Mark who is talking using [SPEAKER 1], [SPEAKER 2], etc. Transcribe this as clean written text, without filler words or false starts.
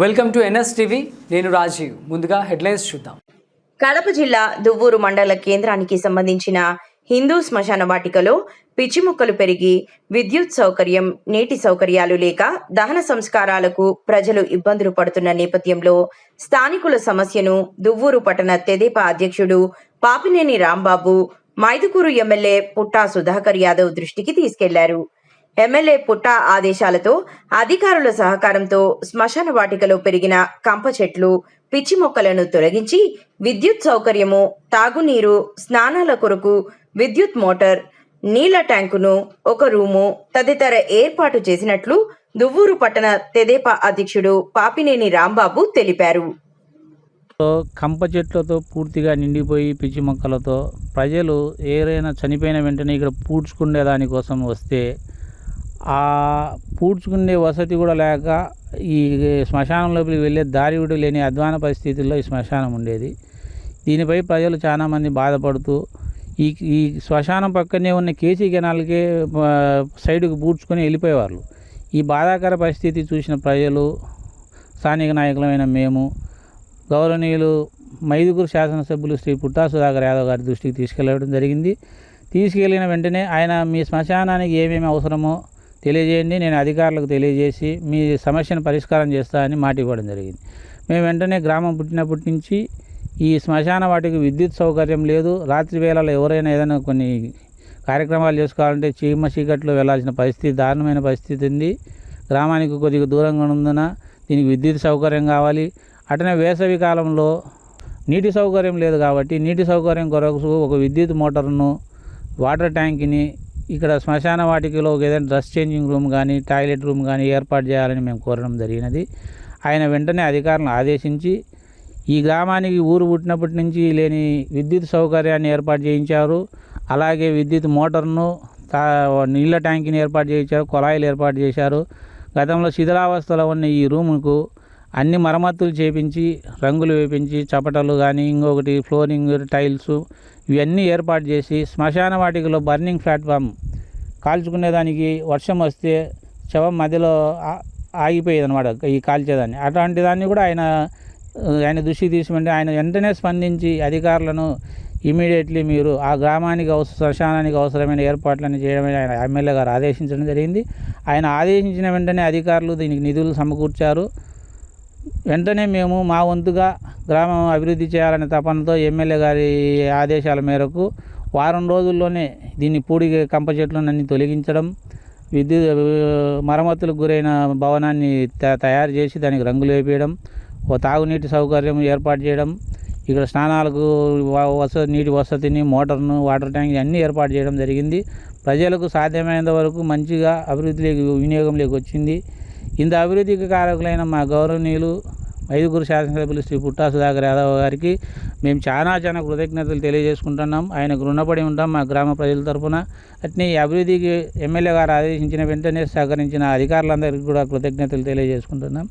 [SPEAKER 1] Welcome to NSTV. నేను రాజీవ్. ముందుగా headlines చూద్దాం.
[SPEAKER 2] కడప జిల్లా దువ్వూరు మండల కేంద్రానికి సంబంధించిన హిందూ శ్మశాన వాటికలో పిచ్చి మొక్కలు పెరిగి విద్యుత్ సౌకర్యం, నీటి సౌకర్యాలు లేక దహన సంస్కారాలకు ప్రజలు ఇబ్బందులు పడుతున్న నేపథ్యంలో స్థానికుల సమస్యను దువ్వూరు పట్టణ తెదేపా అధ్యక్షుడు పాపినేని రాంబాబు మైదుకూరు ఎమ్మెల్యే పుట్టా సుధాకర్ యాదవ్ దృష్టికి తీసుకెళ్లారు. ఎమ్మెల్యే పుట్టా ఆదేశాలతో అధికారుల సహకారంతో శ్మశాన వాటికలో పెరిగిన కంప చెట్లు, పిచ్చి మొక్కలను తొలగించి విద్యుత్ సౌకర్యము, తాగునీరు, స్నానాల కొరకు విద్యుత్ మోటార్, నీళ్ల ట్యాంకును, ఒక రూము తదితర ఏర్పాటు చేసినట్లు దువ్వూరు పట్టణ తెదేపా అధ్యక్షుడు పాపినేని రాంబాబు తెలిపారు.
[SPEAKER 3] కంప చెట్లతో పూర్తిగా నిండిపోయి పిచ్చి మొక్కలతో ప్రజలు ఏదైనా చనిపోయిన వెంటనే ఇక్కడ పూడ్చుకునే దానికోసం వస్తే ఆ పూడ్చుకునే వసతి కూడా లేక ఈ శ్మశానం లోపలికి వెళ్ళే దారి కూడా లేని అధ్వాన పరిస్థితుల్లో ఈ శ్మశానం ఉండేది. దీనిపై ప్రజలు చాలామంది బాధపడుతూ ఈ శ్మశానం పక్కనే ఉన్న కేసీ కెనాల్కే సైడ్కు పూడ్చుకొని వెళ్ళిపోయేవాళ్ళు. ఈ బాధాకర పరిస్థితి చూసిన ప్రజలు, స్థానిక నాయకులమైన మేము, గౌరవనీయులు మైదుకూరు శాసనసభ్యులు శ్రీ పుట్టా సుధాకర్ యాదవ్ గారి దృష్టికి తీసుకెళ్ళడం జరిగింది. తీసుకెళ్ళిన వెంటనే ఆయన మీ శ్మశానానికి ఏమేమి అవసరమో తెలియజేయండి, నేను అధికారులకు తెలియజేసి మీ సమస్యను పరిష్కారం చేస్తానని మాట ఇవ్వడం జరిగింది. మేము వెంటనే గ్రామం పుట్టినప్పటి నుంచి ఈ శ్మశాన వాటికి విద్యుత్ సౌకర్యం లేదు. రాత్రి వేళలో ఎవరైనా ఏదైనా కొన్ని కార్యక్రమాలు చేసుకోవాలంటే చీకట్లో వెళ్లాల్సిన పరిస్థితి, దారుణమైన పరిస్థితి ఉంది. గ్రామానికి కొద్దిగా దూరంగా ఉన్నందున దీనికి విద్యుత్ సౌకర్యం కావాలి. అటనే వేసవి కాలంలో నీటి సౌకర్యం లేదు కాబట్టి నీటి సౌకర్యం కొరకు ఒక విద్యుత్ మోటార్ను, వాటర్ ట్యాంక్ని ఇక్కడ శ్మశాన వాటికలో ఏదైనా డ్రెస్ చేంజింగ్ రూమ్ కానీ, టాయిలెట్ రూమ్ కానీ ఏర్పాటు చేయాలని మేము కోరడం జరిగినది. ఆయన వెంటనే అధికారులను ఆదేశించి ఈ గ్రామానికి ఊరు పుట్టినప్పటి నుంచి లేని విద్యుత్ సౌకర్యాన్ని ఏర్పాటు చేయించారు. అలాగే విద్యుత్ మోటార్ను, నీళ్ళ ట్యాంక్ని ఏర్పాటు చేయించారు, కుళాయిలు ఏర్పాటు చేశారు. గతంలో శిథిలావస్థలో ఉన్న ఈ రూముకు అన్ని మరమ్మతులు చేపించి, రంగులు వేపించి, చపటలు కానీ, ఇంకొకటి ఫ్లోరింగ్, టైల్స్ ఇవన్నీ ఏర్పాటు చేసి శ్మశాన వాటికలో బర్నింగ్ ప్లాట్ఫామ్ కాల్చుకునేదానికి వర్షం వస్తే శవం మధ్యలో ఆగిపోయేది అనమాట, ఈ కాల్చేదాన్ని. అట్లాంటి దాన్ని కూడా ఆయన దృష్టికి తీసుకుంటే ఆయన వెంటనే స్పందించి అధికారులను ఇమీడియట్లీ మీరు ఆ గ్రామానికి శ్మశానానికి అవసరమైన ఏర్పాట్లను చేయడమే ఆయన ఎమ్మెల్యే గారు ఆదేశించడం జరిగింది. ఆయన ఆదేశించిన వెంటనే అధికారులు దీనికి నిధులు సమకూర్చారు. వెంటనే మేము మా వంతుగా గ్రామం అభివృద్ధి చేయాలనే తపనతో ఎమ్మెల్యే గారి ఆదేశాల మేరకు వారం రోజుల్లోనే దీన్ని కంప చెట్లన్నీ తొలగించడం, విద్యుత్ మరమ్మతులకు గురైన భవనాన్ని తయారు చేసి దానికి రంగులు వేపించడం, ఓ తాగునీటి సౌకర్యం ఏర్పాటు చేయడం, ఇక్కడ స్నానాలకు నీటి వసతిని, మోటార్ను, వాటర్ ట్యాంక్ అన్నీ ఏర్పాటు చేయడం జరిగింది. ప్రజలకు సాధ్యమైనంత వరకు మంచిగా అభివృద్ధిలోకి వినియోగంలోకి వచ్చింది. ఇంత అభివృద్ధికి కారకులైన మా గౌరవనీయులు మైదుకూరు శాసనసభ్యులు శ్రీ పుట్టా సుధాకర్ యాదవ్ గారికి మేము చాలా కృతజ్ఞతలు తెలియజేసుకుంటున్నాం. ఆయనకు రుణపడి ఉంటాం మా గ్రామ ప్రజల తరఫున. అట్నే ఈ అభివృద్ధికి ఎమ్మెల్యే గారు ఆదేశించిన వెంటనే సహకరించిన అధికారులందరికీ కూడా కృతజ్ఞతలు తెలియజేసుకుంటున్నాం.